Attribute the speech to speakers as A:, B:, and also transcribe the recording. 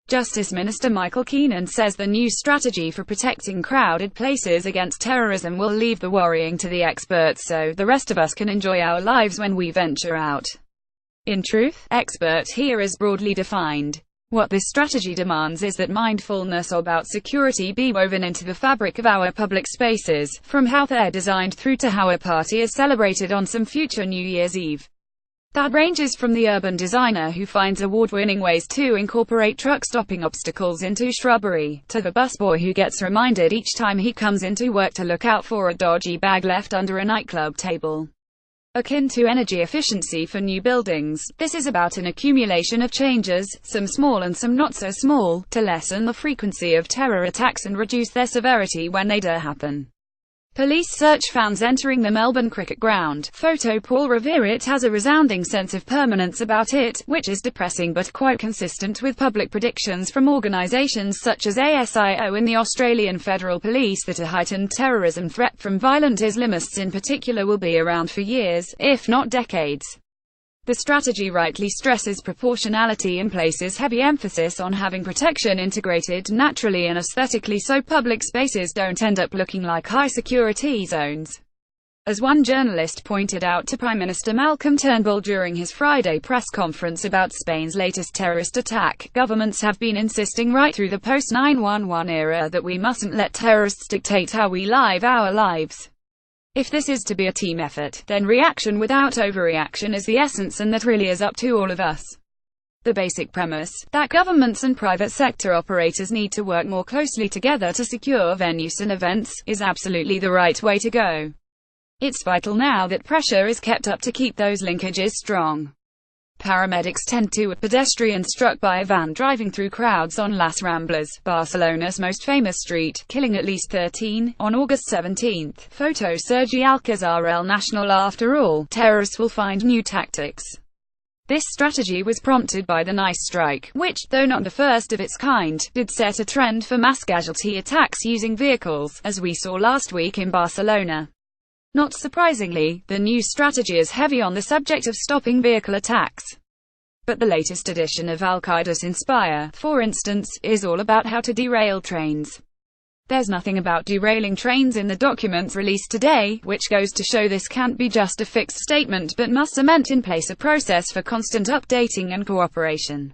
A: Justice Minister Michael Keenan says the new strategy for protecting crowded places against terrorism will leave the worrying to the experts so the rest of us can enjoy our lives when we venture out. In truth, expert here is broadly defined. What this strategy demands is that mindfulness about security be woven into the fabric of our public spaces, from how they're designed through to how a party is celebrated on some future New Year's Eve. That ranges from the urban designer who finds award-winning ways to incorporate truck-stopping obstacles into shrubbery, to the busboy who gets reminded each time he comes into work to look out for a dodgy bag left under a nightclub table. Akin to energy efficiency for new buildings, this is about an accumulation of changes, some small and some not so small, to lessen the frequency of terror attacks and reduce their severity when they do happen. Police search fans entering the Melbourne cricket ground. Photo Paul Revere. It has a resounding sense of permanence about it, which is depressing but quite consistent with public predictions from organisations such as ASIO and the Australian Federal Police that a heightened terrorism threat from violent Islamists in particular will be around for years, if not decades. The strategy rightly stresses proportionality and places heavy emphasis on having protection integrated naturally and aesthetically so public spaces don't end up looking like high-security zones. As one journalist pointed out to Prime Minister Malcolm Turnbull during his Friday press conference about Spain's latest terrorist attack, governments have been insisting right through the post-9/11 era that we mustn't let terrorists dictate how we live our lives. If this is to be a team effort, then reaction without overreaction is the essence, and that really is up to all of us. The basic premise, that governments and private sector operators need to work more closely together to secure venues and events, is absolutely the right way to go. It's vital now that pressure is kept up to keep those linkages strong. Paramedics tend to a pedestrian struck by a van driving through crowds on Las Ramblas, Barcelona's most famous street, killing at least 13, on August 17. Photo Sergi Alcazar. El Nacional. After all, terrorists will find new tactics. This strategy was prompted by the Nice strike, which, though not the first of its kind, did set a trend for mass casualty attacks using vehicles, as we saw last week in Barcelona. Not surprisingly, the new strategy is heavy on the subject of stopping vehicle attacks. But the latest edition of Al-Qaeda's Inspire, for instance, is all about how to derail trains. There's nothing about derailing trains in the documents released today, which goes to show this can't be just a fixed statement but must cement in place a process for constant updating and cooperation.